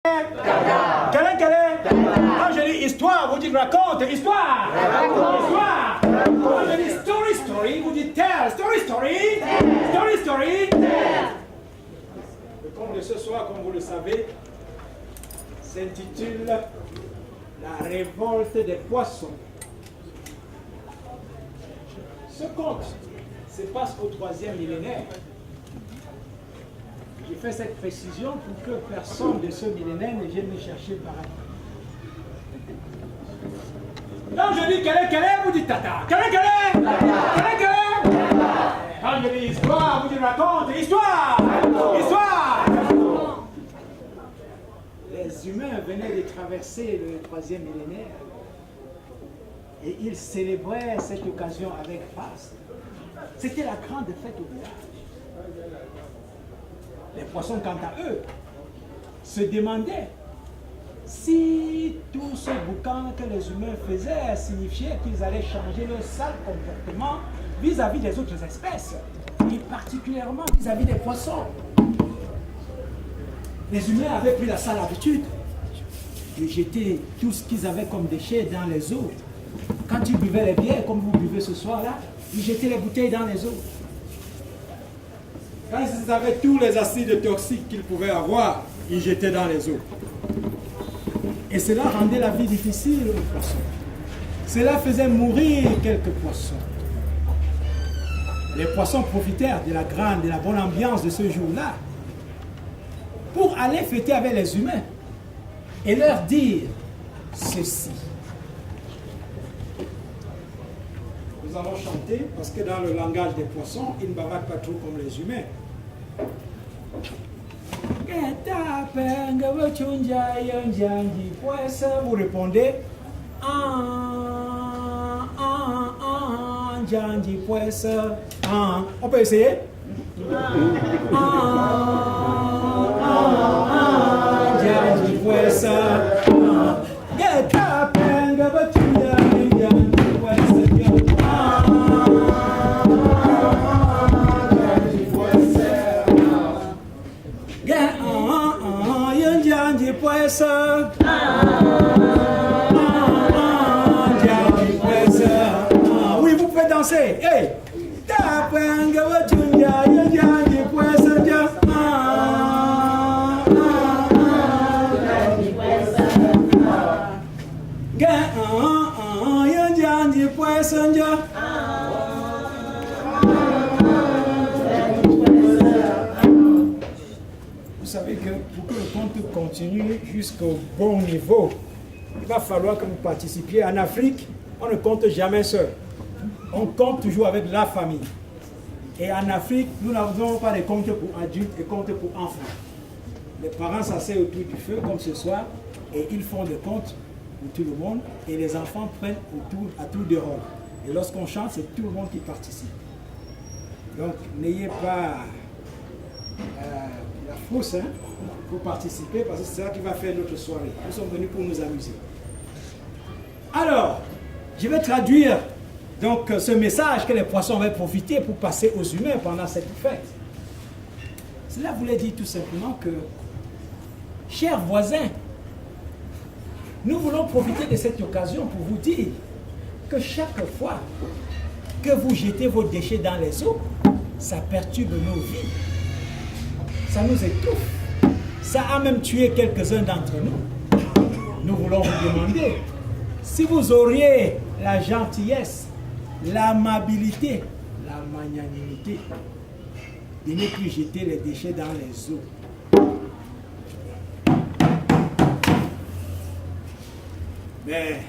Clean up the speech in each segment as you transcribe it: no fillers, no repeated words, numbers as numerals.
Quelle est? Quand je dis histoire, vous dites raconte, histoire. Histoire. Quand je dis story, vous dites tell, story. Le conte de ce soir, comme vous le savez, s'intitule La révolte des poissons. Ce conte se passe au 3e millénaire. J'ai fait cette précision pour que personne de ce millénaire ne vienne me chercher par là. Quand je dis quelle est, vous dites tata. Quelle est? Quand je dis histoire, vous dites raconte, histoire. Les humains venaient de traverser le 3e millénaire et ils célébraient cette occasion avec faste. C'était la grande fête au village. Les poissons, quant à eux, se demandaient si tout ce boucan que les humains faisaient signifiait qu'ils allaient changer leur sale comportement vis-à-vis des autres espèces, et particulièrement vis-à-vis des poissons. Les humains avaient pris la sale habitude de jeter tout ce qu'ils avaient comme déchets dans les eaux. Quand ils buvaient les bières, comme vous buvez ce soir-là, ils jetaient les bouteilles dans les eaux. Quand ils avaient tous les acides toxiques qu'ils pouvaient avoir, ils jetaient dans les eaux. Et cela rendait la vie difficile aux poissons. Cela faisait mourir quelques poissons. Les poissons profitèrent de la bonne ambiance de ce jour-là pour aller fêter avec les humains et leur dire ceci. Nous allons chanter parce que dans le langage des poissons, ils ne bavardent pas trop comme les humains. Vous répondez on peut essayer? Oui, vous pouvez danser. Hey. Vous savez que pour que le conte continue jusqu'au bon niveau, il va falloir que vous participiez. En Afrique, on ne compte jamais seul. On compte toujours avec la famille. Et en Afrique, nous n'avons pas de comptes pour adultes et comptes pour enfants. Les parents s'asseyent autour du feu, comme ce soir, et ils font des comptes pour tout le monde, et les enfants prennent à tour de rôle. Et lorsqu'on chante, c'est tout le monde qui participe. Donc, n'ayez pas la frousse pour participer, parce que c'est ça qui va faire notre soirée. Nous sommes venus pour nous amuser. Alors, je vais traduire donc ce message que les poissons avaient profité pour passer aux humains pendant cette fête. Cela voulait dire tout simplement que, chers voisins, nous voulons profiter de cette occasion pour vous dire que chaque fois que vous jetez vos déchets dans les eaux, ça perturbe nos vies. Ça nous étouffe. Ça a même tué quelques-uns d'entre nous. Nous voulons vous demander si vous auriez la gentillesse, l'amabilité, la magnanimité de ne plus jeter les déchets dans les eaux. Mais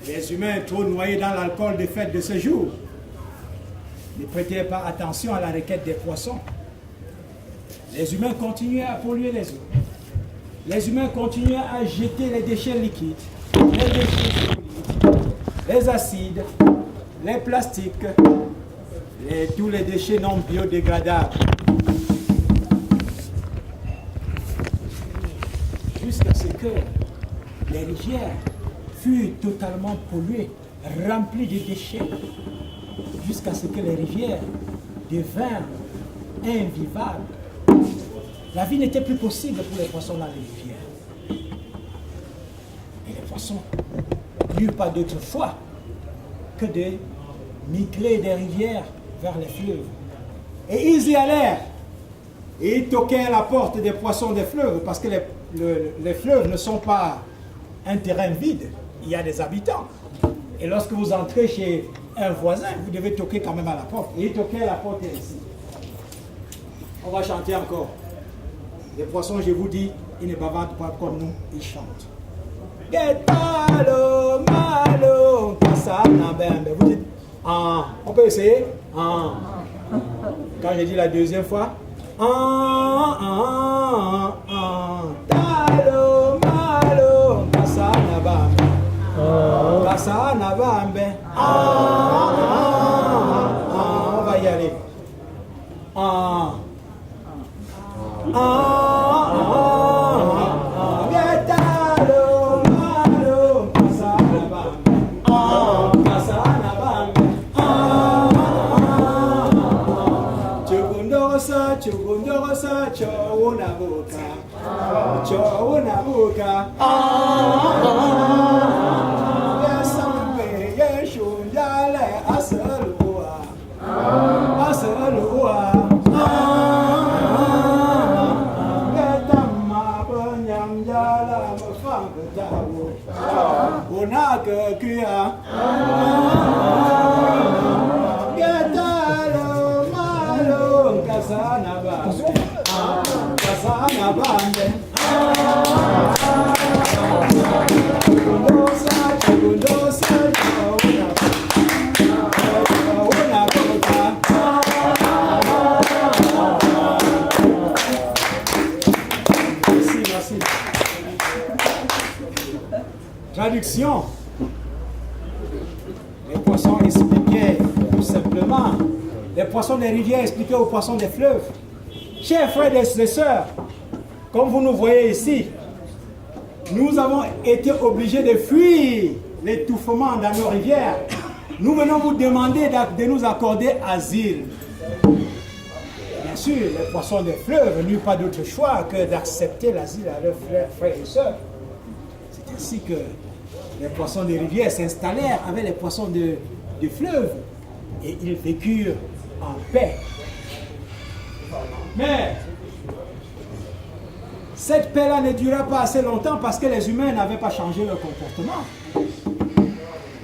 les humains trop noyés dans l'alcool des fêtes de ce jour ne prêtaient pas attention à la requête des poissons. Les humains continuaient à polluer les eaux. Les humains continuaient à jeter les déchets liquides, les déchets solides, les acides, les plastiques, tous les déchets non biodégradables. Jusqu'à ce que les rivières furent totalement polluées, remplies de déchets, jusqu'à ce que les rivières devinrent invivables. La vie n'était plus possible pour les poissons dans les rivières. Et les poissons n'eurent pas d'autre choix que de migrer des rivières vers les fleuves. Et ils y allèrent. Et ils toquaient à la porte des poissons des fleuves, parce que les fleuves ne sont pas un terrain vide. Il y a des habitants. Et lorsque vous entrez chez un voisin, vous devez toquer quand même à la porte. Et ils toquaient à la porte ici. On va chanter encore. Les poissons, je vous dis, ils ne bavardent pas comme nous, ils chantent. Malo, malo, vous dites, ah, on peut essayer? Ah. Quand j'ai dit la deuxième fois, ah, ah, ah, talo, malo, kasana bambe, kasana bambe, ah, ah, ah, on va y aller. Ah, ah, ah, ah, talo, malo, kasana bambe, ah, kasana bambe, ah, Chugundorosa, chugundorosa, chounabuka, chounabuka. Yesambe, yeshunjale, asalua, asalua. Getama banyamjala, mafangdawo, unaka kia. Kasana bande, Merci. Traduction. Les poissons expliquaient tout simplement. Les poissons des rivières expliquaient aux poissons des fleuves. Chers frères et sœurs, comme vous nous voyez ici, nous avons été obligés de fuir l'étouffement dans nos rivières. Nous venons vous demander de nous accorder asile. Bien sûr, les poissons des fleuves n'eurent pas d'autre choix que d'accepter l'asile à leurs frères et sœurs. C'est ainsi que les poissons des rivières s'installèrent avec les poissons de fleuves et ils vécurent en paix. Mais cette paix-là ne dura pas assez longtemps parce que les humains n'avaient pas changé leur comportement.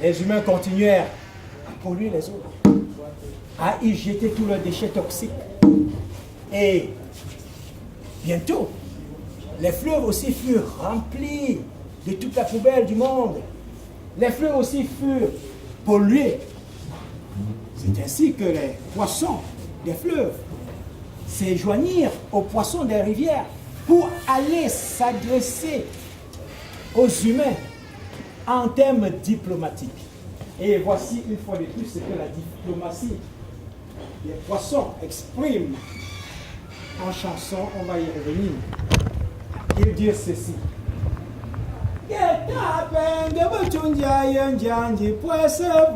Les humains continuèrent à polluer les eaux, à y jeter tous leurs déchets toxiques. Et bientôt, les fleuves aussi furent remplis de toute la poubelle du monde. Les fleuves aussi furent pollués. C'est ainsi que les poissons des fleuves se joignirent aux poissons des rivières pour aller s'adresser aux humains en termes diplomatiques. Et voici une fois de plus ce que la diplomatie des poissons exprime en chanson. On va y revenir. Ils disent ceci. Vous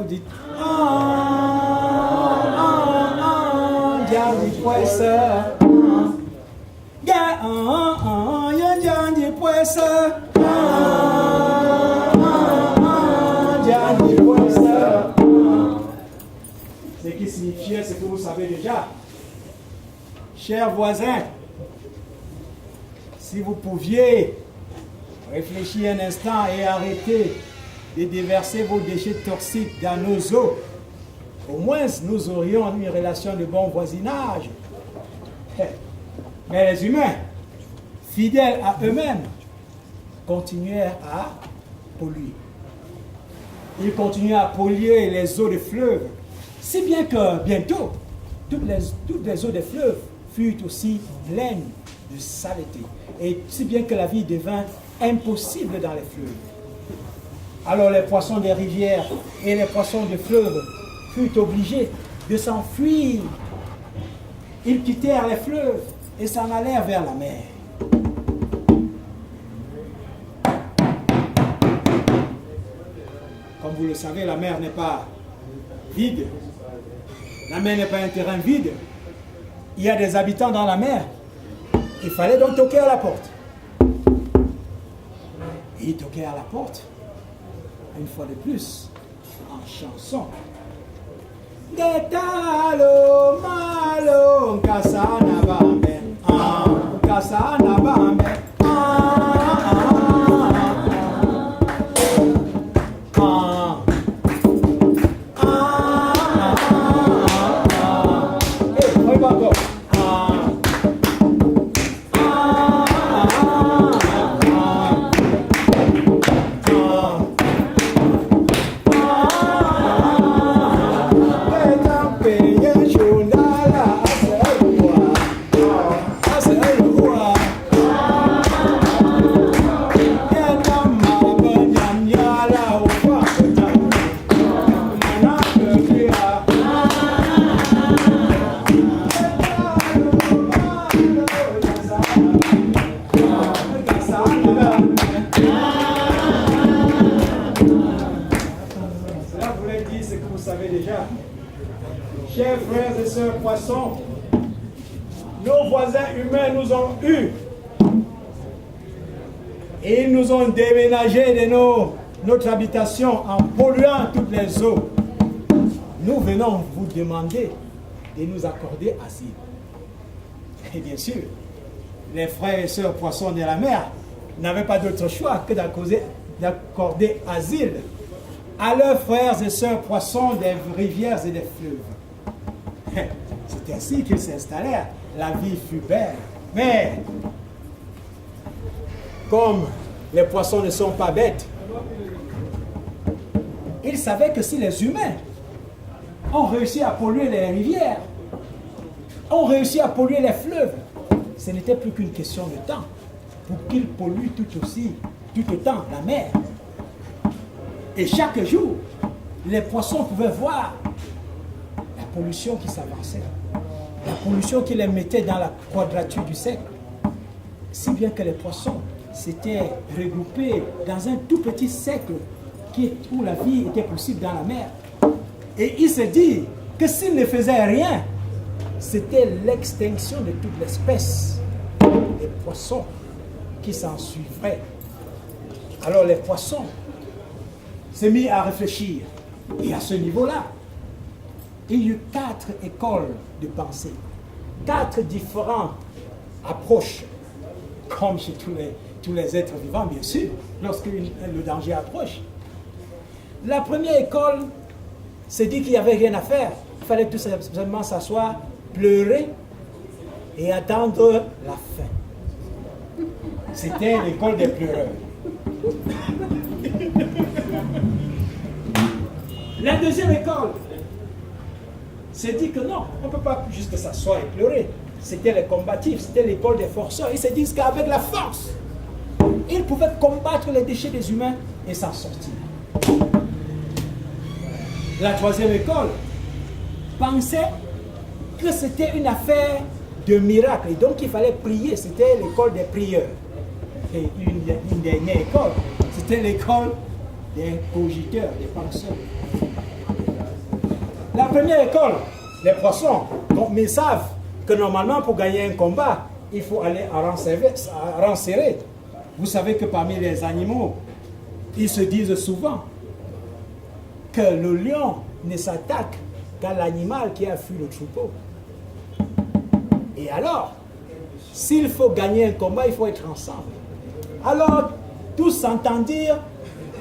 dites ce qui signifiait ce que vous savez déjà. Chers voisins, si vous pouviez réfléchir un instant et arrêter de déverser vos déchets toxiques dans nos eaux, au moins nous aurions une relation de bon voisinage. Mais les humains, fidèles à eux-mêmes, continuèrent à polluer. Ils continuaient à polluer les eaux des fleuves, si bien que bientôt, toutes les eaux des fleuves furent aussi pleines de saleté, et si bien que la vie devint impossible dans les fleuves. Alors les poissons des rivières et les poissons des fleuves furent obligés de s'enfuir. Ils quittèrent les fleuves et s'en allèrent vers la mer. Comme vous le savez, la mer n'est pas vide. La mer n'est pas un terrain vide. Il y a des habitants dans la mer. Il fallait donc toquer à la porte. il toquait à la porte, une fois de plus, en chanson. Detalo malo kasana bambe kasana bambe Chers frères et sœurs poissons, nos voisins humains nous ont eus. Et ils nous ont déménagé de notre habitation en polluant toutes les eaux. Nous venons vous demander de nous accorder asile. Et bien sûr, les frères et sœurs poissons de la mer n'avaient pas d'autre choix que d'accorder asile à leurs frères et sœurs poissons des rivières et des fleuves. C'est ainsi qu'ils s'installèrent. La vie fut belle. Mais, comme les poissons ne sont pas bêtes, ils savaient que si les humains ont réussi à polluer les rivières, ont réussi à polluer les fleuves, ce n'était plus qu'une question de temps pour qu'ils polluent tout autant la mer. Et chaque jour, les poissons pouvaient voir la pollution qui s'avançait, la pollution qui les mettait dans la quadrature du cercle. Si bien que les poissons s'étaient regroupés dans un tout petit cercle où la vie était possible dans la mer. Et ils se disent que s'ils ne faisaient rien, c'était l'extinction de toute l'espèce des poissons qui s'en suivraient. Alors les poissons s'est mis à réfléchir. Et à ce niveau-là, il y eut 4 écoles de pensée, 4 différentes approches, comme chez tous les êtres vivants, bien sûr, lorsque le danger approche. La première école s'est dit qu'il n'y avait rien à faire. Il fallait tout simplement s'asseoir, pleurer et attendre la fin. C'était l'école des pleureurs. La deuxième école s'est dit que non, on ne peut pas juste s'asseoir et pleurer. C'était les combatifs, c'était l'école des forceurs. Ils se disent qu'avec la force, ils pouvaient combattre les déchets des humains et s'en sortir. La troisième école pensait que c'était une affaire de miracle et donc il fallait prier. C'était l'école des prieurs. Et une dernière école, c'était l'école des cogiteurs, des penseurs. La première école, les poissons, mais ils savent que normalement pour gagner un combat, il faut aller à rang serré. Vous savez que parmi les animaux, ils se disent souvent que le lion ne s'attaque qu'à l'animal qui a fui le troupeau. Et alors, s'il faut gagner un combat, il faut être ensemble. Alors, tous s'entendirent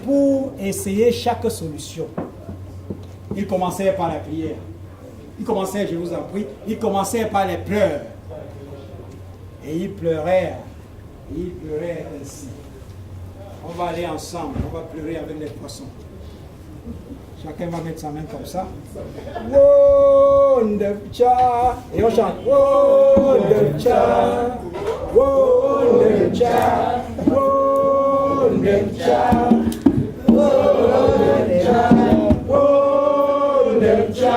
pour essayer chaque solution. Ils commençaient par la prière. Ils commençaient, je vous en prie, ils commençaient par les pleurs. Et ils pleuraient ainsi. On va aller ensemble, on va pleurer avec les poissons. Chacun va mettre sa main comme ça. Wondercha. Et on chante. Wondercha. Wondercha. Wondercha. Wondercha. Wondercha.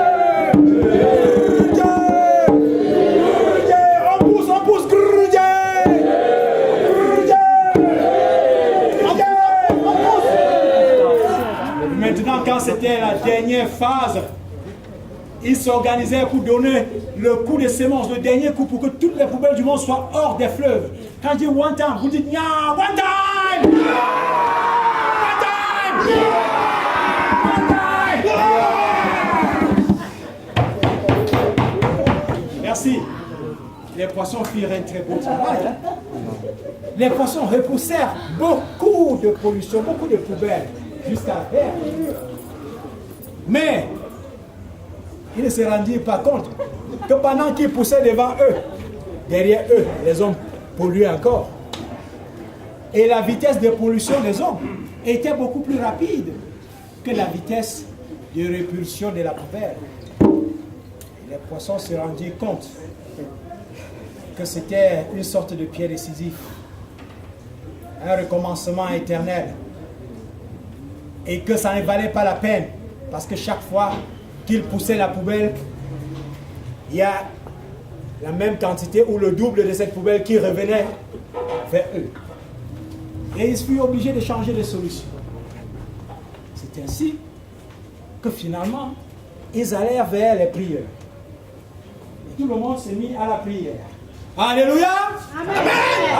On pousse. Maintenant, quand c'était la dernière phase, ils s'organisaient pour donner le coup de sémence, le dernier coup pour que toutes les poubelles du monde soient hors des fleuves. Quand je dis one time, vous dites nya, one time! One time! Merci. Les poissons firent un très beau travail. Les poissons repoussèrent beaucoup de pollution, beaucoup de poubelles jusqu'à la terre. Mais ils ne se rendirent pas compte que pendant qu'ils poussaient devant eux, derrière eux, les hommes polluaient encore. Et la vitesse de pollution des hommes était beaucoup plus rapide que la vitesse de répulsion de la poubelle. Les poissons se rendirent compte que c'était une sorte de pierre décisive, un recommencement éternel, et que ça ne valait pas la peine, parce que chaque fois qu'ils poussaient la poubelle, il y a la même quantité ou le double de cette poubelle qui revenait vers eux. Et ils furent obligés de changer de solution. C'est ainsi que finalement, ils allèrent vers les prières. Et tout le monde s'est mis à la prière. Alléluia! Amen!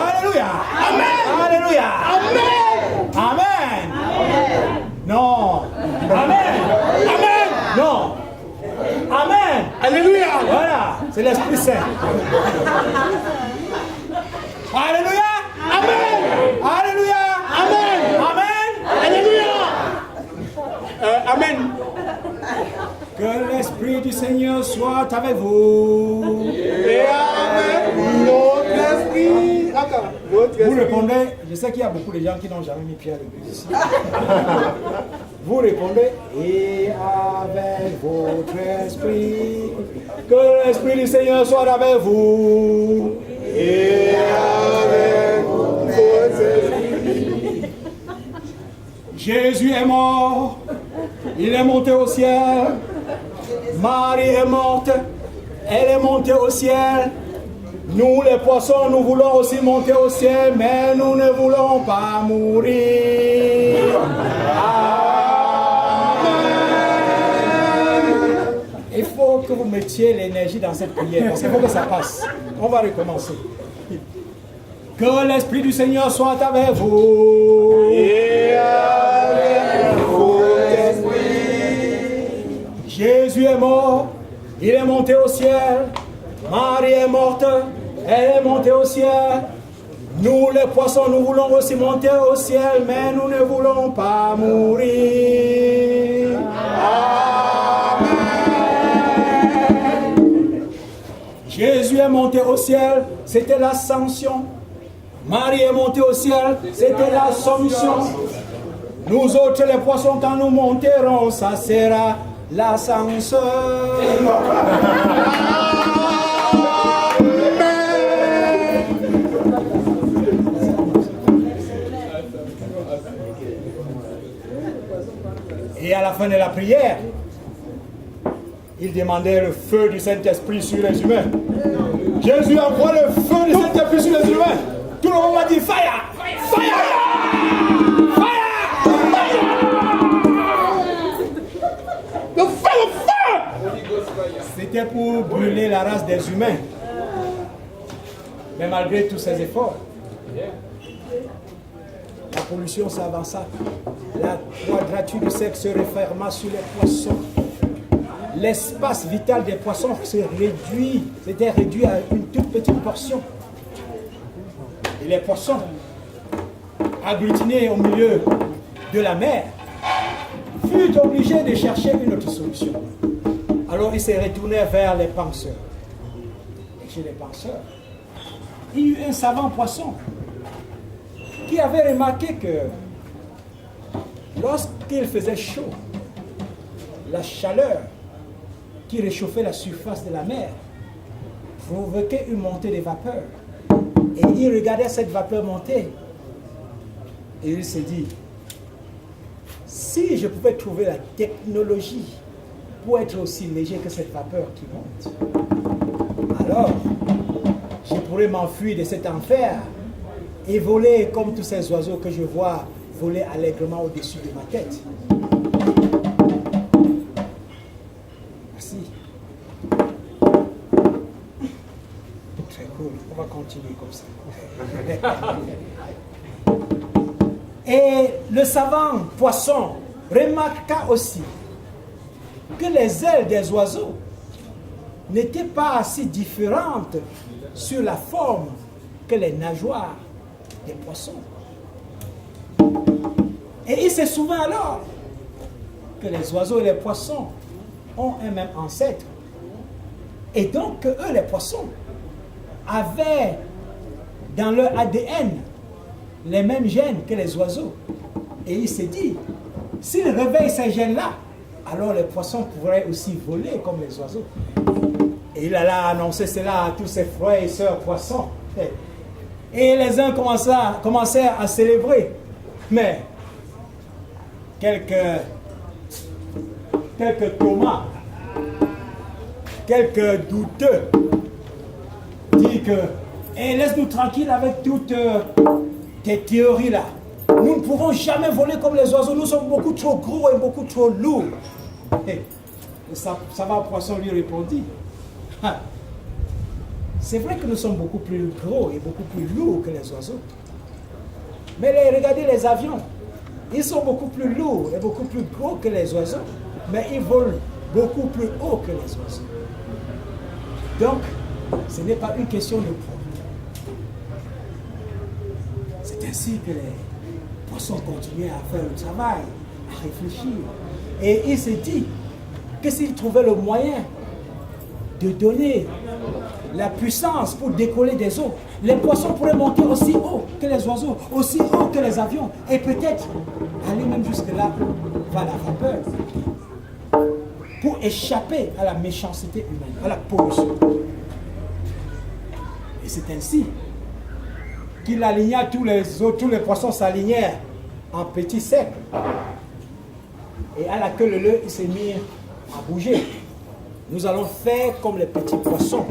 Alléluia! Amen! Alléluia! Amen! Amen! Amen! Non! Amen! Amen! Non! Amen! Alléluia! Voilà, c'est l'Esprit Saint. Alléluia! Amen! Alléluia! Amen! Amen! Alléluia! Amen! Que l'Esprit du Seigneur soit avec vous. Et avec notre esprit. Vous répondez, je sais qu'il y a beaucoup de gens qui n'ont jamais mis pied à l'église ici. Vous répondez, et avec votre esprit, que l'Esprit du Seigneur soit avec vous. Et avec votre esprit. Jésus est mort, il est monté au ciel. Marie est morte, elle est montée au ciel. Nous les poissons, nous voulons aussi monter au ciel, mais nous ne voulons pas mourir. Amen. Il faut que vous mettiez l'énergie dans cette prière, parce qu'il faut que ça passe. On va recommencer. Que l'Esprit du Seigneur soit avec vous. Et avec votre esprit. Jésus est mort, il est monté au ciel. Marie est morte, elle est montée au ciel. Nous les poissons, nous voulons aussi monter au ciel, mais nous ne voulons pas mourir. Amen. Jésus est monté au ciel, c'était l'ascension. Marie est montée au ciel, c'était la solution. Nous autres, les poissons, quand nous monterons, ça sera l'ascenseur. Et à la fin de la prière, il demandait le feu du Saint-Esprit sur les humains. Jésus envoie le feu du Saint-Esprit sur les humains. Tout le monde a dit fire! Fire! Fire! Le feu! C'était pour brûler la race des humains. Mais malgré tous ces efforts, la pollution s'avança. La quadrature du cercle se referma sur les poissons. L'espace vital des poissons s'était réduit à une toute petite portion. Et les poissons, agglutinés au milieu de la mer, furent obligés de chercher une autre solution. Alors ils se retournèrent vers les penseurs. Et chez les penseurs, il y eut un savant poisson qui avait remarqué que lorsqu'il faisait chaud, la chaleur qui réchauffait la surface de la mer provoquait une montée des vapeurs. Et il regardait cette vapeur monter. Et il s'est dit, si je pouvais trouver la technologie pour être aussi léger que cette vapeur qui monte, alors je pourrais m'enfuir de cet enfer et voler comme tous ces oiseaux que je vois voler allègrement au-dessus de ma tête. Merci. Très cool. On va continuer comme ça. Et le savant poisson remarqua aussi que les ailes des oiseaux n'étaient pas assez différentes sur la forme que les nageoires des poissons. Et il se souvient alors que les oiseaux et les poissons ont un même ancêtre. Et donc eux, les poissons, avaient dans leur ADN les mêmes gènes que les oiseaux. Et il s'est dit, s'ils réveillent ces gènes-là, alors les poissons pourraient aussi voler comme les oiseaux. Et il alla annoncer cela à tous ses frères et sœurs poissons. Et les uns commencèrent à célébrer. Mais quelques Thomas, quelques douteux, disent que laisse-nous tranquille avec toutes tes théories là. Nous ne pourrons jamais voler comme les oiseaux, nous sommes beaucoup trop gros et beaucoup trop lourds. Et ça va, poisson lui répondit. C'est vrai que nous sommes beaucoup plus gros et beaucoup plus lourds que les oiseaux. Mais regardez les avions. Ils sont beaucoup plus lourds et beaucoup plus gros que les oiseaux. Mais ils volent beaucoup plus haut que les oiseaux. Donc, ce n'est pas une question de poids. C'est ainsi que les poissons continuaient à faire le travail, à réfléchir. Et il s'est dit que s'il trouvait le moyen de donner la puissance pour décoller des eaux, les poissons pourraient monter aussi haut que les oiseaux, aussi haut que les avions, et peut-être aller même jusque-là vers la vapeur, pour échapper à la méchanceté humaine, à la pollution. Et c'est ainsi qu'il aligna tous les poissons s'alignèrent en petits cercles. Et à la queue leu, il s'est mis à bouger. Nous allons faire comme les petits poissons.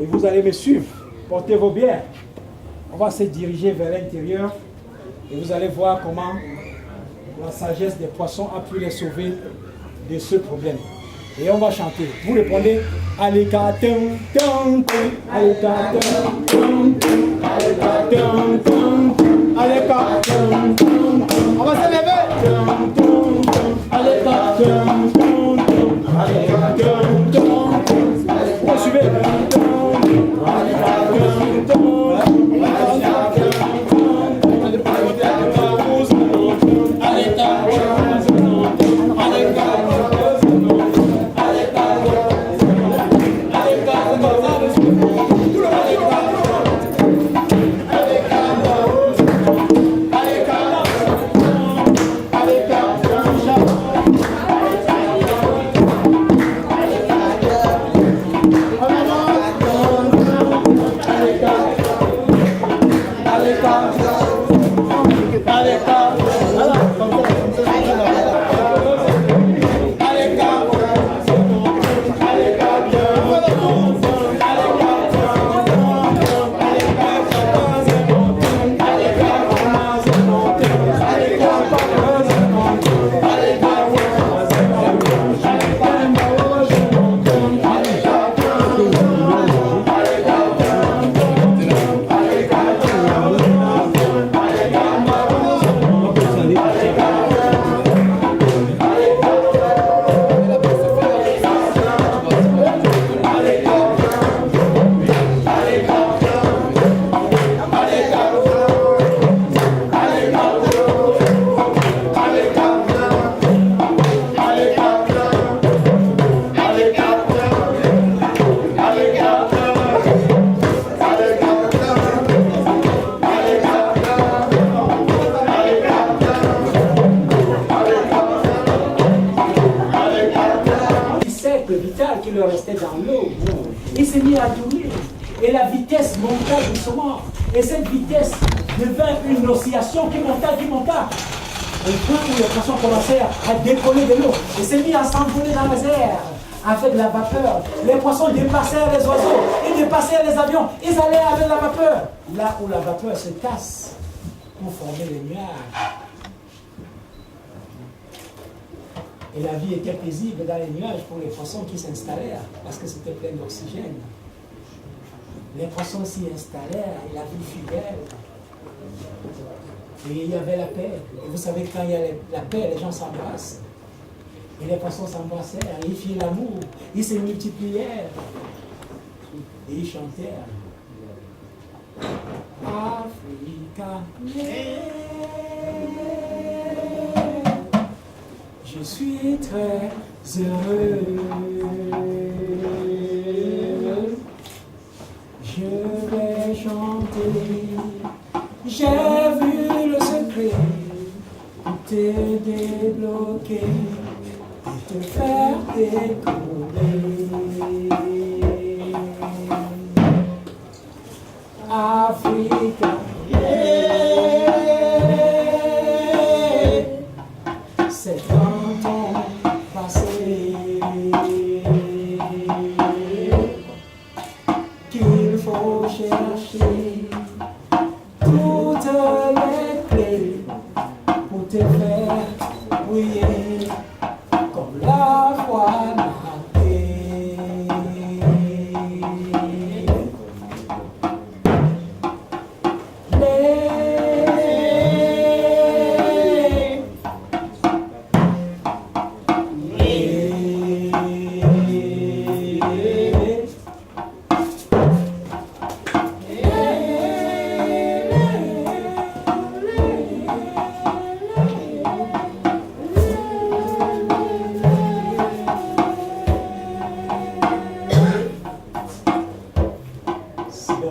Et vous allez me suivre. Portez vos bières. On va se diriger vers l'intérieur. Et vous allez voir comment la sagesse des poissons a pu les sauver de ce problème. Et on va chanter. Vous répondez Aleka tum tum tum, Aleka tum tum tum, Aleka tum tum tum, Aleka tum tum tum. On va se lever. Tum tum tum, Aleka tum tum tum, Aleka tum tum tum. Vous suivez. Aleka tum tum, Aleka tum tum, Aleka tum tum, Aleka tum tum, Aleka. qui leur restait dans l'eau. Il s'est mis à tourner. Et la vitesse monta doucement. Et cette vitesse devint une oscillation qui monta. Au point où les poissons commencèrent à décoller de l'eau. Et s'est mis à s'envoler dans les airs avec la vapeur. Les poissons dépassèrent les oiseaux. Ils dépassèrent les avions. Ils allaient avec la vapeur. Là où la vapeur se tasse pour former les nuages. Et la vie était paisible dans les nuages pour les poissons qui s'installèrent, parce que c'était plein d'oxygène. Les poissons s'y installèrent et la vie fut belle. Et il y avait la paix. Et vous savez, quand il y a la paix, les gens s'embrassent. Et les poissons s'embrassèrent, ils firent l'amour, ils se multiplièrent. Et ils chantèrent. Africa, je suis très heureux. Je vais chanter. J'ai vu le secret pour te débloquer et te faire décoller. Africa, c'est dans ton passé qu'il faut chercher toutes les clés pour te faire briller comme la voie natée.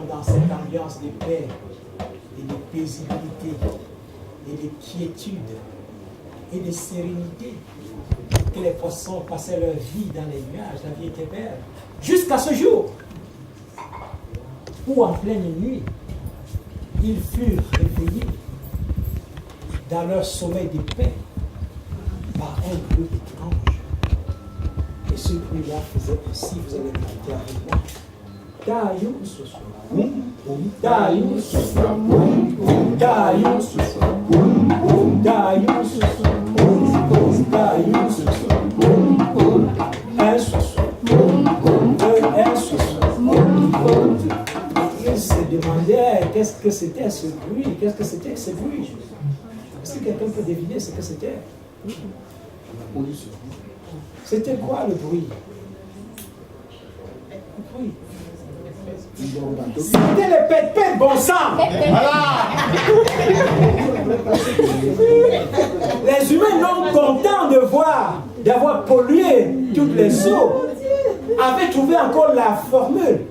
Dans cette ambiance de paix et de paisibilité et de quiétude et de sérénité que les poissons passaient leur vie dans les nuages, la vie était belle. Jusqu'à ce jour où en pleine nuit, ils furent réveillés dans leur sommeil de paix par un bruit étrange. Et ce bruit-là faisait aussi, vous allez écouter avec moi, Dayu susu, dayu susu, dayu susu, dayu susu, dayu susu, un susu, un susu. Ils se demandaient qu'est-ce que c'était ce bruit, qu'est-ce que c'était ce bruit. Est-ce que quelqu'un peut deviner ce que c'était? C'était quoi le bruit? Le bruit. C'était les pète-pète bon sang. Voilà. Les humains non contents de voir, d'avoir pollué toutes les eaux, avaient trouvé encore la formule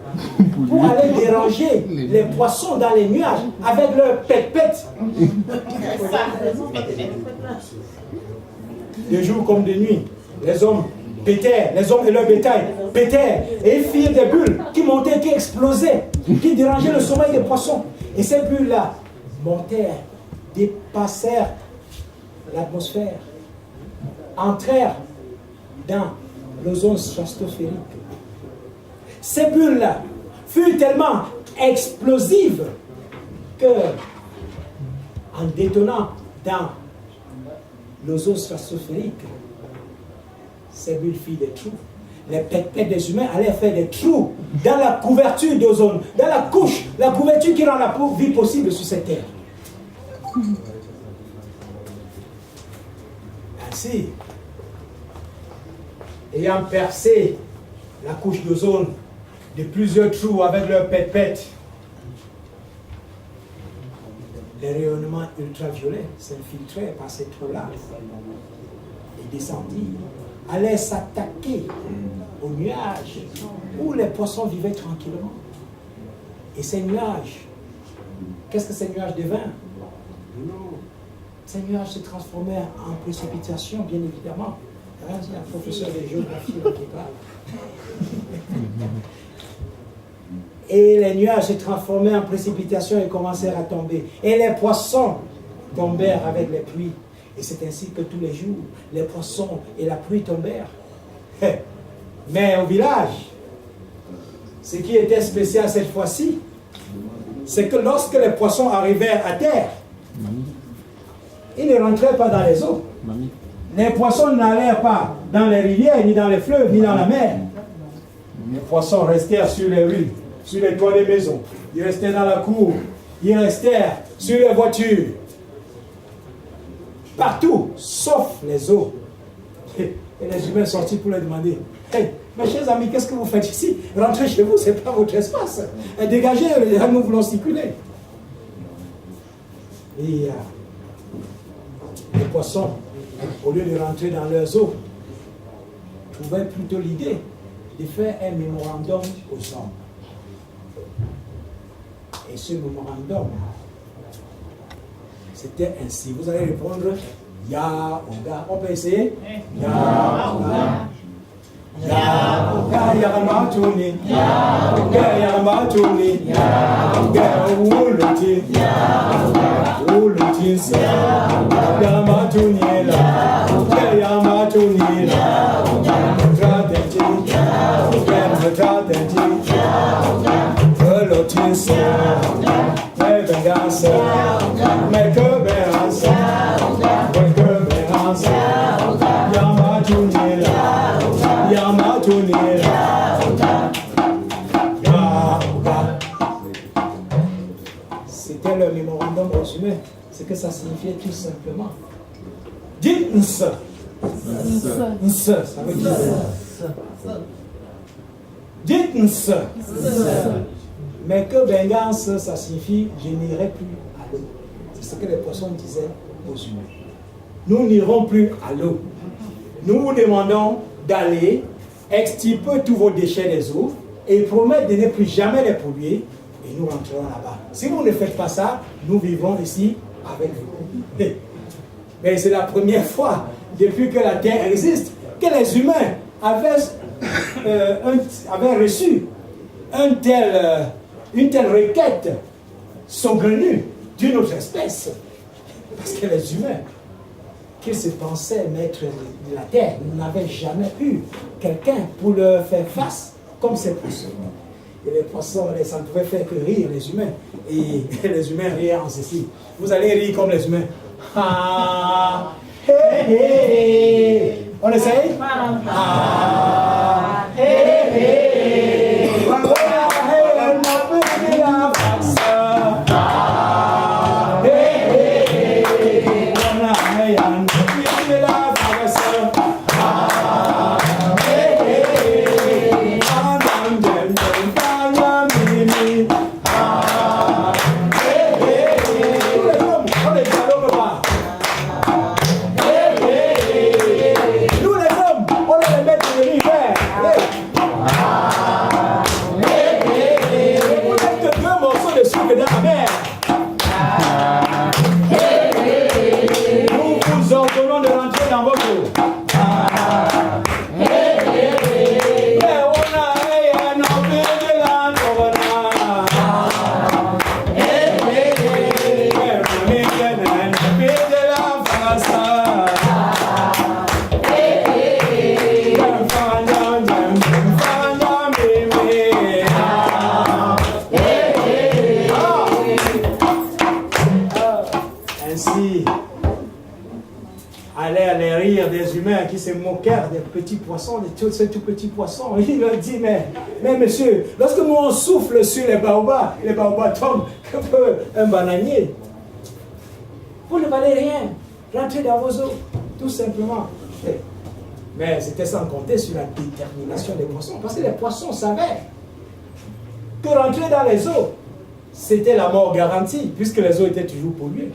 pour aller déranger les poissons dans les nuages avec leur pète-pète. De jour comme de nuit, les hommes pétèrent, les hommes et leur bétail pétèrent, et ils firent des bulles qui montaient, qui explosaient, qui dérangeaient le sommeil des poissons. Et ces bulles-là montèrent, dépassèrent l'atmosphère, entrèrent dans l'ozone stratosphérique. Ces bulles-là furent tellement explosives que, en détonnant dans l'ozone stratosphérique, ces bulles firent des trous. Les pète-pètes des humains allaient faire des trous dans la couverture d'ozone, dans la couche, la couverture qui rend la vie possible sur cette terre. Ainsi, ayant percé la couche d'ozone de plusieurs trous avec leurs pète-pètes, les rayonnements ultraviolets s'infiltraient par ces trous-là et descendirent, allaient s'attaquer aux nuages où les poissons vivaient tranquillement. Et ces nuages, qu'est-ce que ces nuages devinrent? Ces nuages se transformèrent en précipitations, bien évidemment. Hein, c'est un professeur de géographie là, qui parle. Et les nuages se transformaient en précipitations et commencèrent à tomber. Et les poissons tombèrent avec les pluies. Et c'est ainsi que tous les jours, les poissons et la pluie tombèrent. Mais au village, ce qui était spécial cette fois-ci, c'est que lorsque les poissons arrivèrent à terre, ils ne rentraient pas dans les eaux. Les poissons n'allèrent pas dans les rivières, ni dans les fleuves, ni dans la mer. Les poissons restèrent sur les rues, sur les toits des maisons. Ils restaient dans la cour. Ils restèrent sur les voitures. Partout, sauf les eaux. Et les humains sortis pour leur demander, hey, mes chers amis, qu'est-ce que vous faites ici? Rentrez chez vous, ce n'est pas votre espace. Et dégagez, nous voulons circuler. Et les poissons, au lieu de rentrer dans leurs eaux, trouvaient plutôt l'idée de faire un mémorandum aux hommes. Et ce mémorandum, c'était ainsi. Vous allez répondre Yaouga. On peut essayer? Yaouga. Yaouga, Yaramatuni. Yaouga, Yaramatuni. Yaouga, Wuluti. Wuluti, Yaramatuni. Yaouga, Yaramatuni. Tradenti. Yaouga, Tradenti. Wuluti, mais vengança, mais que vengança, mais que vengança. Yamatunila, Yamatunila, Yaouga. C'était le mémorandum résumé. Ce que ça signifiait tout simplement. Dites Nse. Nse, ça veut dire. Dites Nse. Mais que vengeance, ça signifie je n'irai plus à l'eau. C'est ce que les poissons disaient aux humains. Nous n'irons plus à l'eau. Nous vous demandons d'aller extirper tous vos déchets des eaux et promettre de ne plus jamais les polluer et nous rentrerons là-bas. Si vous ne faites pas ça, nous vivrons ici avec vous. Mais c'est la première fois depuis que la terre existe que les humains avaient reçu une telle requête saugrenue d'une autre espèce. Parce que les humains, qui se pensaient maîtres de la terre, n'avaient jamais eu quelqu'un pour leur faire face comme ces poissons. Et les poissons, ça ne pouvait faire que rire les humains. Et les humains riaient en ceci. Vous allez rire comme les humains. Ah, hé, hé. On essaye? Ah, hé, hé. Qui se moquèrent des petits poissons, de tous ces tout petits poissons. Il leur dit, mais monsieur, lorsque nous on souffle sur les baobabs tombent comme un bananier. Vous ne valez rien. Rentrez dans vos eaux, tout simplement. Mais c'était sans compter sur la détermination des poissons. Parce que les poissons savaient que rentrer dans les eaux, c'était la mort garantie, puisque les eaux étaient toujours polluées.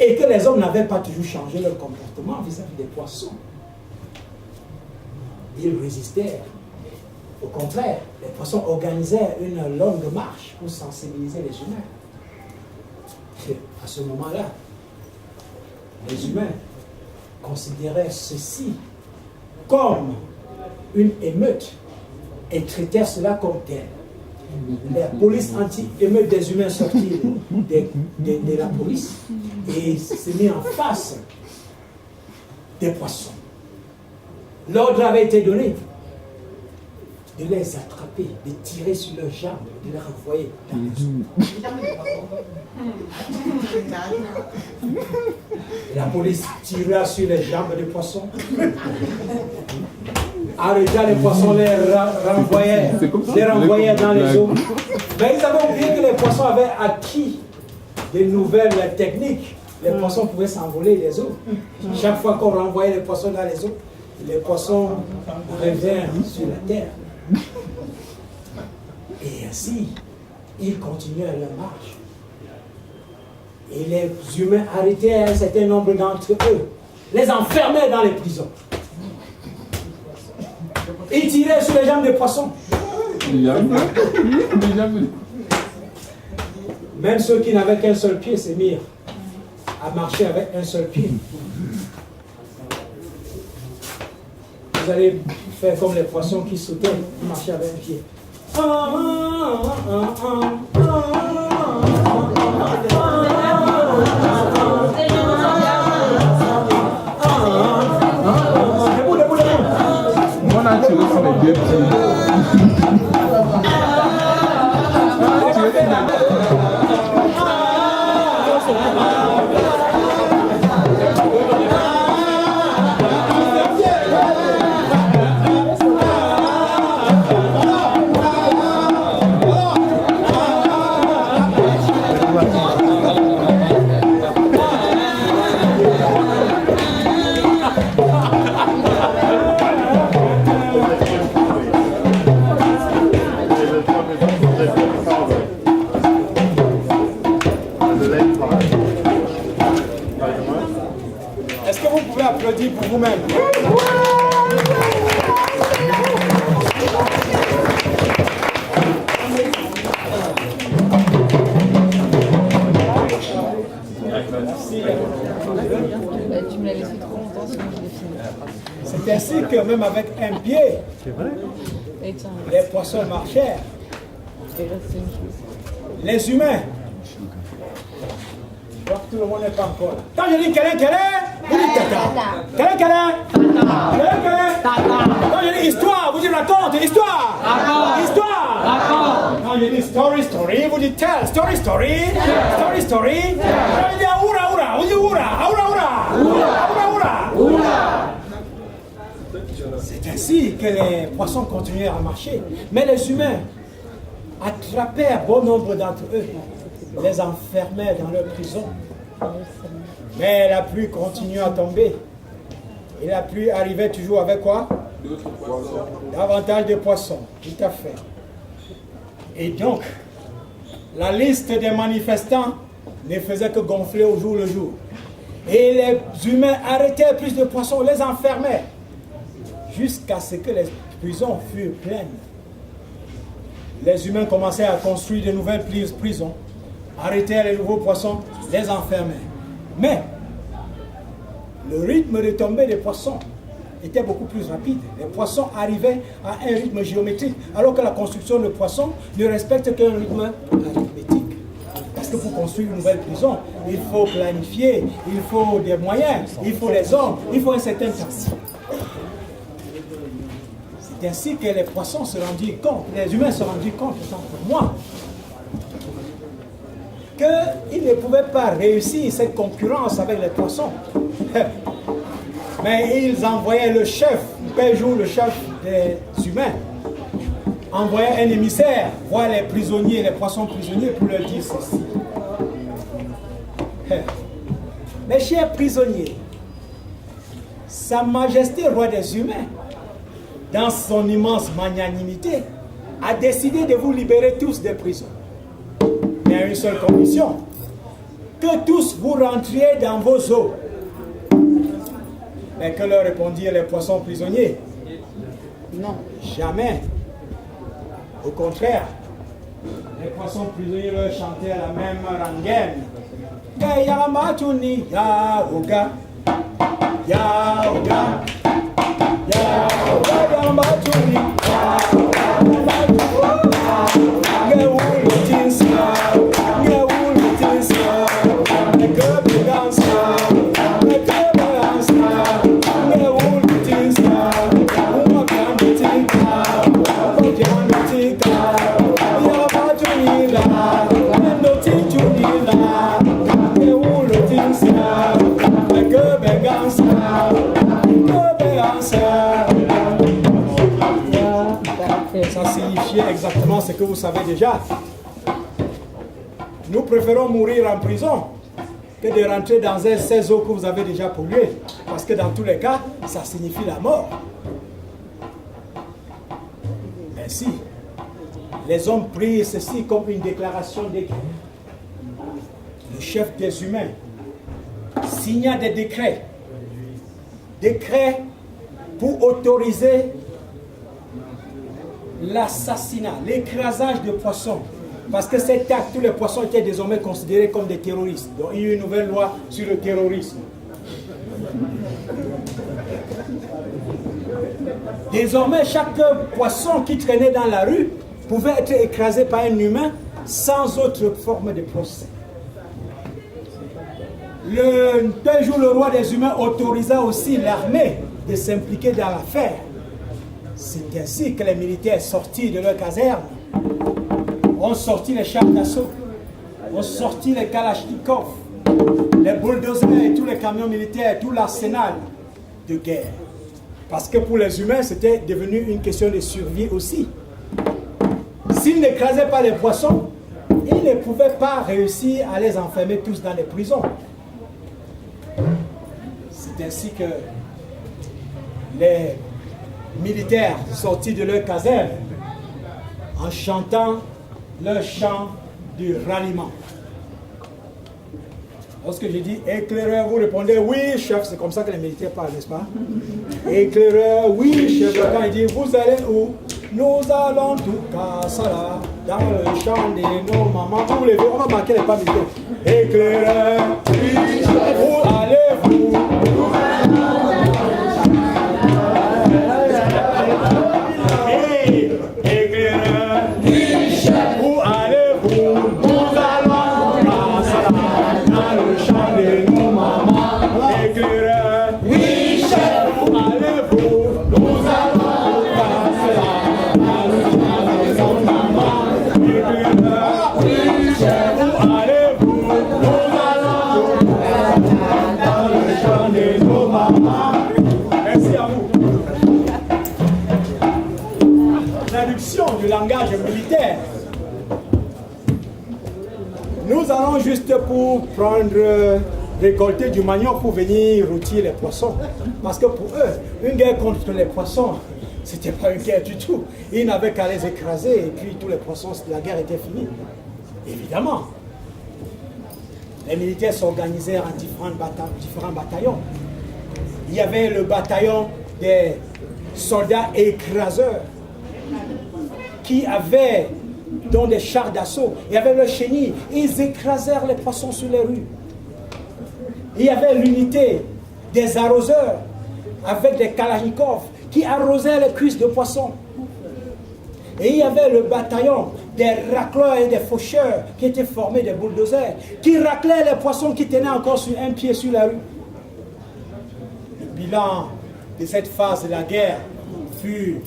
Et que les hommes n'avaient pas toujours changé leur comportement vis-à-vis des poissons. Ils résistèrent. Au contraire, les poissons organisèrent une longue marche pour sensibiliser les humains. Et à ce moment-là, les humains considéraient ceci comme une émeute et traitèrent cela comme tel. La police anti-émeute des humains sortit de la police et s'est mis en face des poissons. L'ordre avait été donné de les attraper, de tirer sur leurs jambes, de les renvoyer dans les eaux. La police tira sur les jambes des poissons, arrêta les poissons, les renvoyait dans les eaux. Mais ils avaient oublié que les poissons avaient acquis de nouvelles techniques. Les poissons pouvaient s'envoler des eaux. Chaque fois qu'on renvoyait les poissons dans les eaux, les poissons revinrent sur la terre. Et ainsi, ils continuaient leur marche. Et les humains arrêtaient un certain nombre d'entre eux, les enfermaient dans les prisons. Ils tiraient sur les jambes des poissons. Même ceux qui n'avaient qu'un seul pied se mirent à marcher avec un seul pied. Vous allez faire comme les poissons qui sautaient, marcher avec un pied. On a tiré sur les deux pieds. Est-ce que vous pouvez applaudir pour vous-même? Tu me l'avais fait trop longtemps, sinon je l'ai fini. C'est ainsi que même avec un pied, Et tiens, les poissons marchèrent. c'est une chose. Les humains. Je vois que tout le monde n'est pas encore là. Quand je dis quel est, vous dites tata. Quel est Quand je dis histoire, vous dites raconte. Histoire. Quand je dis story, vous dites tell. Story. Quand je dis aura, vous dites oura. C'est ainsi que les poissons continuèrent à marcher. Mais les humains attrapèrent bon nombre d'entre eux, les enfermèrent dans leur prison. Mais la pluie continuait à tomber. Et la pluie arrivait toujours avec quoi? Davantage de poissons, tout à fait. Et donc, la liste des manifestants ne faisait que gonfler au jour le jour. Et les humains arrêtaient plus de poissons, les enfermaient, jusqu'à ce que les prisons furent pleines. Les humains commençaient à construire de nouvelles prisons, arrêtaient les nouveaux poissons, les enfermaient. Mais le rythme de tombée des poissons était beaucoup plus rapide. Les poissons arrivaient à un rythme géométrique, alors que la construction de poissons ne respecte qu'un rythme arithmétique. Parce que pour construire une nouvelle prison, il faut planifier, il faut des moyens, il faut des hommes, il faut un certain temps. C'est ainsi que les poissons se rendirent compte, les humains se rendirent compte, autant pour moi, qu'ils ne pouvaient pas réussir cette concurrence avec les poissons. Mais ils envoyaient le chef, Péjou, le chef des humains, envoyait un émissaire voir les prisonniers, les poissons prisonniers, pour leur dire ceci. Mes chers prisonniers, Sa Majesté, roi des humains, dans son immense magnanimité, a décidé de vous libérer tous des prisons. Mais à une seule condition, que tous vous rentriez dans vos eaux. Mais que leur répondirent les poissons prisonniers? Non, jamais. Au contraire, les poissons prisonniers leur chantaient la même rengaine. Yayamatuni, yaoga, yaoga, yaoga. Ça signifiait exactement ce que vous savez déjà. Nous préférons mourir en prison que de rentrer dans un 16 eaux que vous avez déjà pollué. Parce que dans tous les cas, ça signifie la mort. Ainsi, les hommes prient ceci comme une déclaration d'écrit. Le chef des humains signa des décrets. Décrets pour autoriser l'assassinat, l'écrasage de poissons. Parce que cet acte, tous les poissons étaient désormais considérés comme des terroristes. Donc il y a eu une nouvelle loi sur le terrorisme. Désormais, chaque poisson qui traînait dans la rue pouvait être écrasé par un humain sans autre forme de procès. Un jour, le roi des humains autorisa aussi l'armée de s'impliquer dans l'affaire. C'est ainsi que les militaires sortis de leur caserne ont sorti les chars d'assaut, ont sorti les kalachnikovs, les bulldozers et tous les camions militaires, tout l'arsenal de guerre. Parce que pour les humains, c'était devenu une question de survie aussi. S'ils n'écrasaient pas les poissons, ils ne pouvaient pas réussir à les enfermer tous dans les prisons. C'est ainsi que les militaires sortis de leur caserne en chantant leur chant du ralliement. Lorsque je dis éclaireur, vous répondez oui, chef. C'est comme ça que les militaires parlent, n'est-ce pas? Éclaireur, oui, chef. Quand il dit vous allez où? Nous allons tout Kassala, dans le champ de nos mamans. Vous levez, on va marquer les pas militaires. Éclaireur, oui, chef. Où allez-vous? Éclaireur, oui, chef. Où allez-vous? Nous allons tout Kassala, dans le champ de nos mamans. Éclaireur, oui, chef. Où allez-vous? Nous allons tout Kassala. Merci à vous. Traduction du langage militaire. Nous allons juste pour prendre, récolter du manioc pour venir rôtir les poissons. Parce que pour eux, une guerre contre les poissons, c'était pas une guerre du tout. Ils n'avaient qu'à les écraser et puis tous les poissons, la guerre était finie. Évidemment. Les militaires s'organisaient en différents bataillons. Il y avait le bataillon des soldats écraseurs qui avaient dans des chars d'assaut. Il y avait le chenille. Ils écrasèrent les poissons sur les rues. Il y avait l'unité des arroseurs avec des kalachnikovs qui arrosaient les cuisses de poissons. Et il y avait le bataillon des racleurs et des faucheurs qui étaient formés des bulldozers, qui raclaient les poissons qui tenaient encore sur un pied sur la rue. Le bilan de cette phase de la guerre fut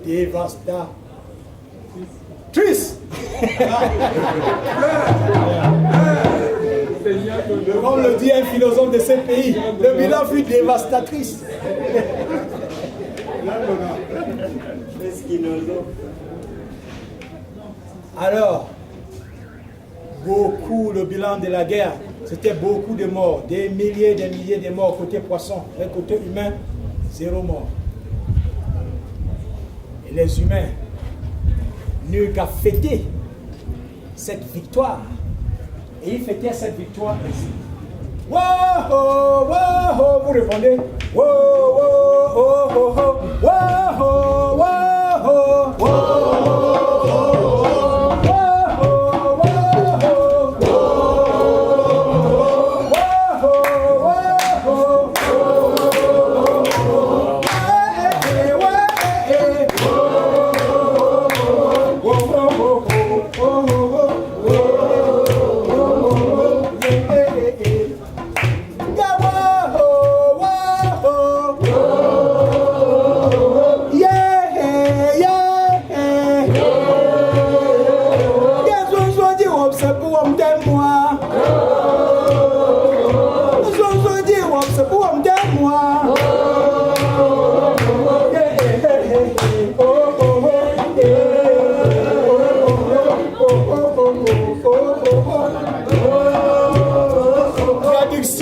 dévastateur. Triste. Comme le dit un philosophe de ce pays, le bilan fut dévastatrice. Alors, le bilan de la guerre, c'était beaucoup de morts, des milliers de morts côté poisson, mais côté humain, 0 mort. Et les humains n'eurent qu'à fêter cette victoire. Et ils fêtaient cette victoire ainsi. Wow, wow, vous répondez. Wow, wow, oh, oh, oh. Wow, wow, wow.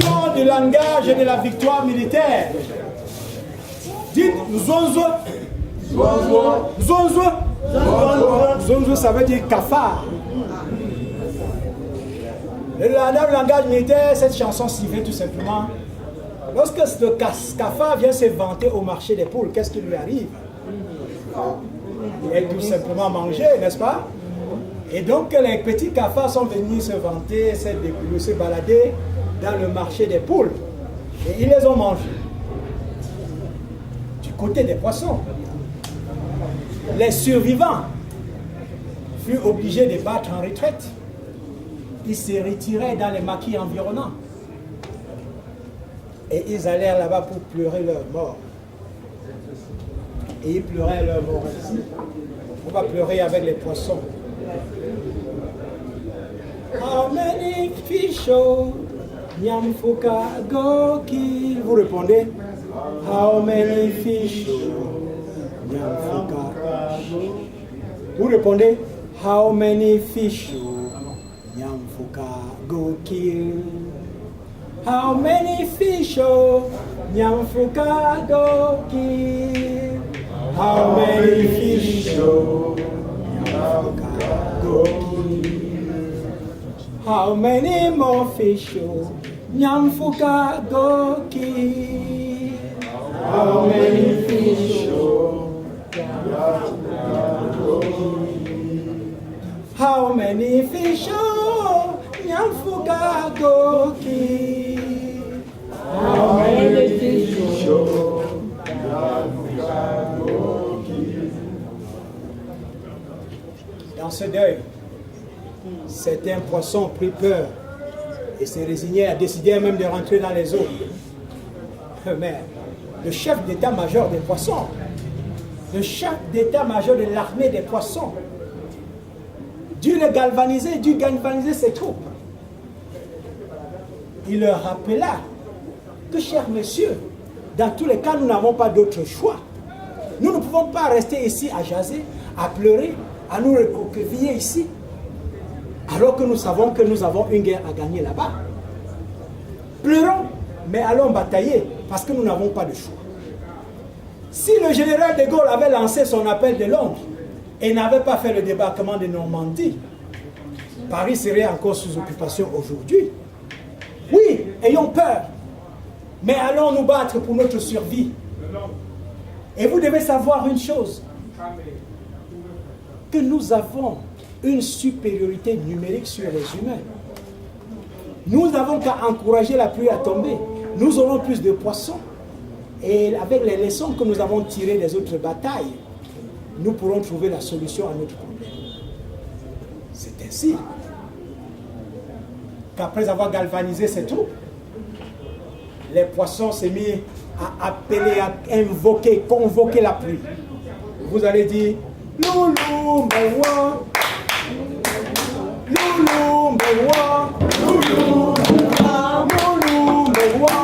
définition du langage et de la victoire militaire. Dites zonzo. Zonzo. Zonzo, ça veut dire cafard. Le langage militaire, cette chanson signifie tout simplement, lorsque le cafard vient se vanter au marché des poules, qu'est-ce qui lui arrive? Il est tout simplement mangé, n'est-ce pas? Et donc les petits cafards sont venus se vanter, se balader dans le marché des poules. Et ils les ont mangés. Du côté des poissons, les survivants furent obligés de battre en retraite. Ils se retiraient dans les maquis environnants. Et ils allèrent là-bas pour pleurer leur mort. Et ils pleuraient leur mort ici. On va pleurer avec les poissons. How many fish Nyamfuka Goki? Vous répondez. How many fish Nyamfuka? Vous répondez. How many fish Nyamfuka Goki? How many fish Nyamfuka Goki? How many fish Nyamfuka Goki? How many more fish Nyamfuka Goki? How many fish How many fish Nyamfuka Goki? How many fish Nyamfuka Goki? Dans ce deuil, certains poissons prirent peur et se résignèrent, décidèrent même de rentrer dans les eaux. Mais le chef d'état-major des poissons, le chef d'état-major de l'armée des poissons, dut galvaniser ses troupes. Il leur rappela que, chers messieurs, dans tous les cas, nous n'avons pas d'autre choix. Nous ne pouvons pas rester ici à jaser, à pleurer, à nous recroqueviller ici, alors que nous savons que nous avons une guerre à gagner là-bas. Pleurons, mais allons batailler, parce que nous n'avons pas de choix. Si le général de Gaulle avait lancé son appel de Londres et n'avait pas fait le débarquement de Normandie, Paris serait encore sous occupation aujourd'hui. Oui, ayons peur, mais allons nous battre pour notre survie. Et vous devez savoir une chose, que nous avons une supériorité numérique sur les humains. Nous n'avons qu'à encourager la pluie à tomber. Nous aurons plus de poissons. Et avec les leçons que nous avons tirées des autres batailles, nous pourrons trouver la solution à notre problème. C'est ainsi qu'après avoir galvanisé ces troupes, les poissons s'est mis à appeler, à invoquer, convoquer la pluie. Vous allez dire, Loulou, Mewa, Loulou, Mewa, Loulou, Mewa, Loulou, Mewa,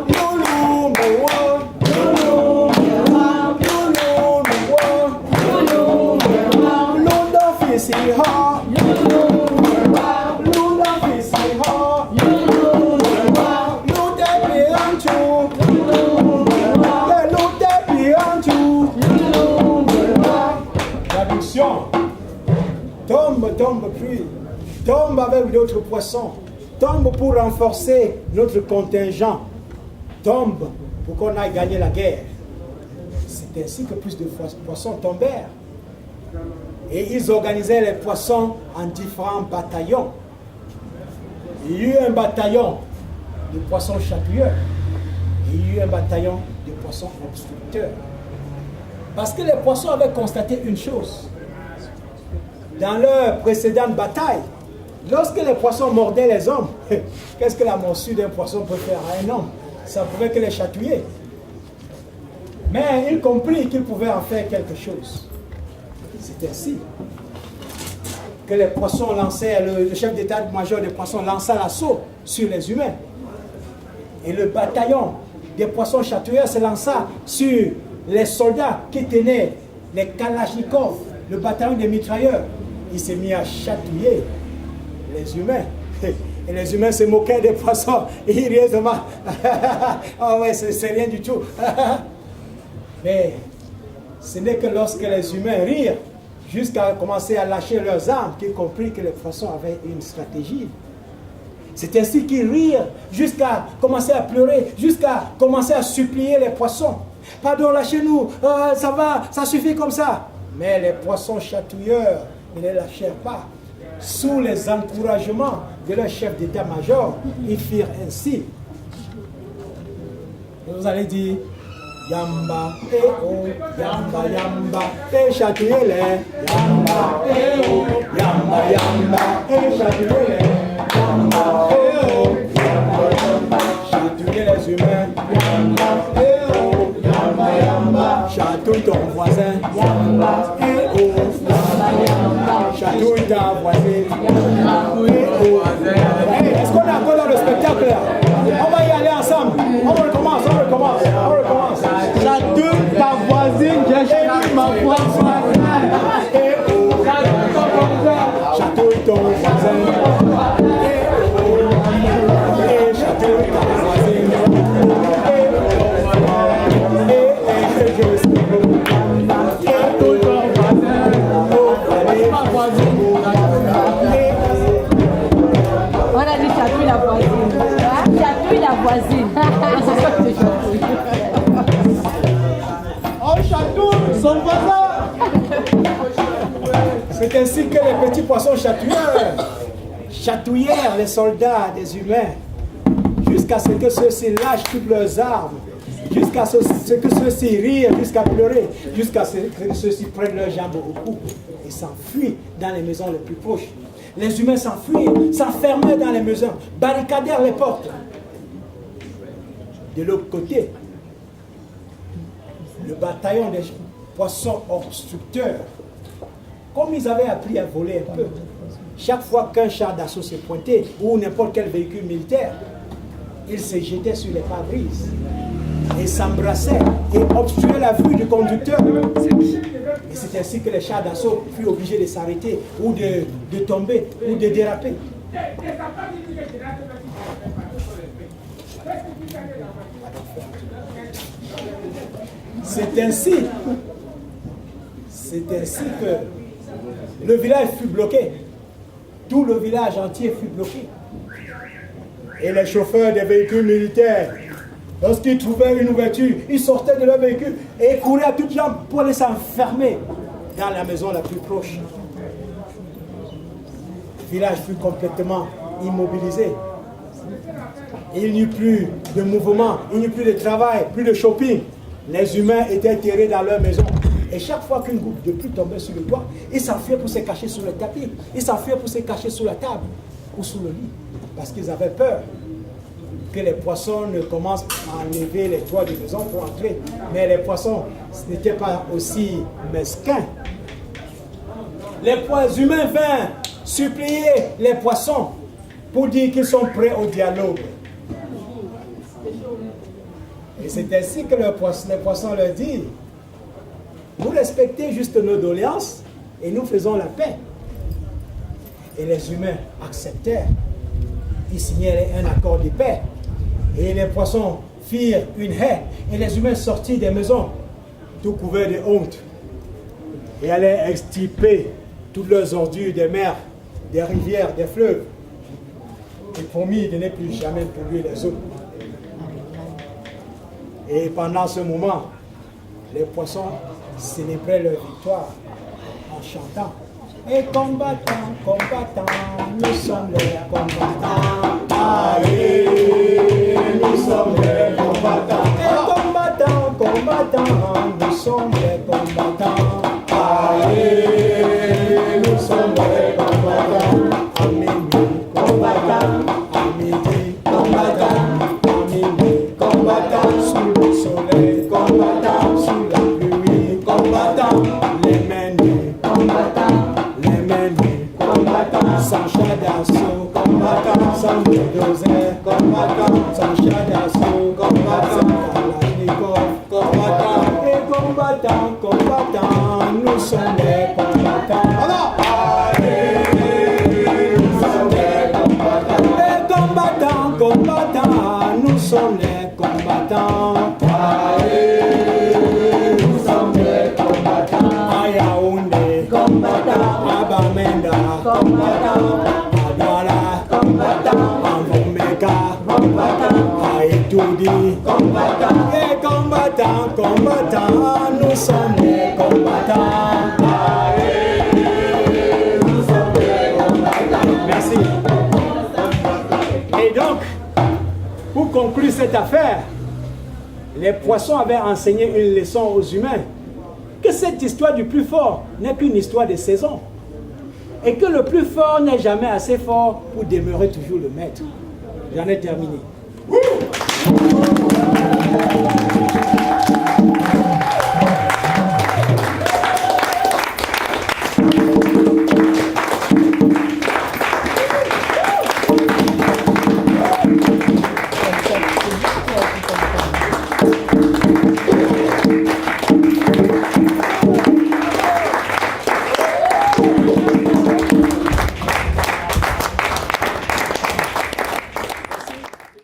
Loulou, Mewa, Loulou, Mewa, Loulou, Mewa, Loulou, Mewa, Loulou, Mewa, Loulou, Fisi, Ha, Loulou, Mewa, Loulou, Fisi, Ha, Loulou, Mewa, Loulou, Tepi, Anchu, Loulou, Mewa, Loulou, Tepi, Anchu, Loulou, Mewa. Traduction. Tombe, pluie, tombe avec d'autres poissons, tombe pour renforcer notre contingent, tombe pour qu'on aille gagner la guerre. C'est ainsi que plus de poissons tombèrent. Et ils organisaient les poissons en différents bataillons. Il y eut un bataillon de poissons chatouilleurs et il y eut un bataillon de poissons obstructeurs. Parce que les poissons avaient constaté une chose. Dans leur précédente bataille, lorsque les poissons mordaient les hommes, qu'est-ce que la morsure d'un poisson peut faire à un homme? Ça ne pouvait que les chatouiller. Mais ils comprirent qu'ils pouvaient en faire quelque chose. C'est ainsi que les poissons lançaient, le chef d'état-major des poissons lança l'assaut sur les humains. Et le bataillon des poissons chatouilleurs se lança sur les soldats qui tenaient les kalachnikovs, le bataillon des mitrailleurs. Il s'est mis à chatouiller les humains. Et les humains se moquaient des poissons. Et ils riaient seulement. Oh ouais, c'est rien du tout. Mais ce n'est que lorsque les humains rirent, jusqu'à commencer à lâcher leurs armes, qu'ils comprirent que les poissons avaient une stratégie. C'est ainsi qu'ils rirent, jusqu'à commencer à pleurer, jusqu'à commencer à supplier les poissons. Pardon, lâchez-nous, ça va, ça suffit comme ça. Mais les poissons chatouilleurs ne les lâchèrent pas. Sous les encouragements de leur chef d'état-major, ils firent ainsi. Vous allez dire, Yamba, eh oh, Yamba, Yamba, eh chatouillez-les. Yamba, eh oh, Yamba, Yamba, eh chatouillez-les. Yamba, eh oh, Yamba, Yamba, chatouillez les humains. Yamba, eh oh, Yamba, Yamba, chatouille ton voisin. Yamba, eh oh, Yamba, Yamba, chatouille ta voisine. Yamba, eh oh. Hey, est-ce qu'on est encore dans le spectacle là? On va y aller ensemble. On recommence. Chatouille ta voisine, j'ai choisi ma voisine. Chatouille ton voisin. Chatouille ta voisine. On a dit chatouille la voisine. Chatouille la voisine. C'est ça que tu chatouilles. On chatouille son voisin. C'est ainsi que les petits poissons chatouillèrent les soldats des humains jusqu'à ce que ceux-ci lâchent toutes leurs armes, jusqu'à ce que ceux-ci rirent, jusqu'à pleurer, jusqu'à ce que ceux-ci prennent leurs jambes au cou et s'enfuient dans les maisons les plus proches. Les humains s'enfuirent, s'enfermaient dans les maisons, barricadèrent les portes. De l'autre côté, le bataillon des poissons obstructeurs, comme ils avaient appris à voler un peu, chaque fois qu'un char d'assaut s'est pointé ou n'importe quel véhicule militaire, ils se jetaient sur les pare-brises et s'embrassaient et obstruaient la vue du conducteur. Et c'est ainsi que les chars d'assaut furent obligés de s'arrêter ou de tomber ou de déraper. C'est ainsi que le village fut bloqué. Tout le village entier fut bloqué. Et les chauffeurs des véhicules militaires, lorsqu'ils trouvaient une ouverture, ils sortaient de leur véhicule et couraient à toutes jambes pour aller s'enfermer dans la maison la plus proche. Le village fut complètement immobilisé. Il n'y eut plus de mouvement, il n'y eut plus de travail, plus de shopping. Les humains étaient terrés dans leur maison. Et chaque fois qu'une goutte de pluie tombait sur le toit, ils s'enfuyaient pour se cacher sous le tapis. Ils s'enfuyaient pour se cacher sous la table ou sous le lit. Parce qu'ils avaient peur que les poissons ne commencent à enlever les toits des maisons pour entrer. Mais les poissons n'étaient pas aussi mesquins. Les humains vinrent supplier les poissons pour dire qu'ils sont prêts au dialogue. Et c'est ainsi que les poissons leur disent: vous respectez juste nos doléances et nous faisons la paix. Et les humains acceptèrent. Ils signèrent un accord de paix. Et les poissons firent une haie. Et les humains sortirent des maisons, tout couverts de honte. Et allaient extirper toutes leurs ordures des mers, des rivières, des fleuves. Et promis de ne plus jamais polluer les eaux. Et pendant ce moment, les poissons célébraient leur victoire en chantant: et combattants, combattants, nous sommes les combattants. Allez, nous sommes les combattants. Et combattants, combattants, nous sommes les combattants. Allez, nous sommes les combattants. À minuit, combattants. À midi, combattants. À minuit, combattants. Sous le soleil, combattants. Sous la pluie, combattants. Les mains nues, combattants. Sans chat d'assaut, combattant, sans bulldozer, combattant, sans chat d'assaut, combattant, Kalachnikov, combattant, et combattant, combattant, nous sommes des combattants. Allez, nous sommes des combattants. combattants, nous sommes les combattants. Nous sommes des combattants. À Yaoundé, Combattants. à Bamenda, Combattants. à Douala, Combattants. à Vomeka, Combattants. à Etoudi. Combattants. Les combattants, combattants, nous sommes les combattants. Nous sommes des combattants. Merci. Et donc, pour conclure cette affaire, les poissons avaient enseigné une leçon aux humains, que cette histoire du plus fort n'est qu'une histoire de saison, et que le plus fort n'est jamais assez fort pour demeurer toujours le maître. J'en ai terminé.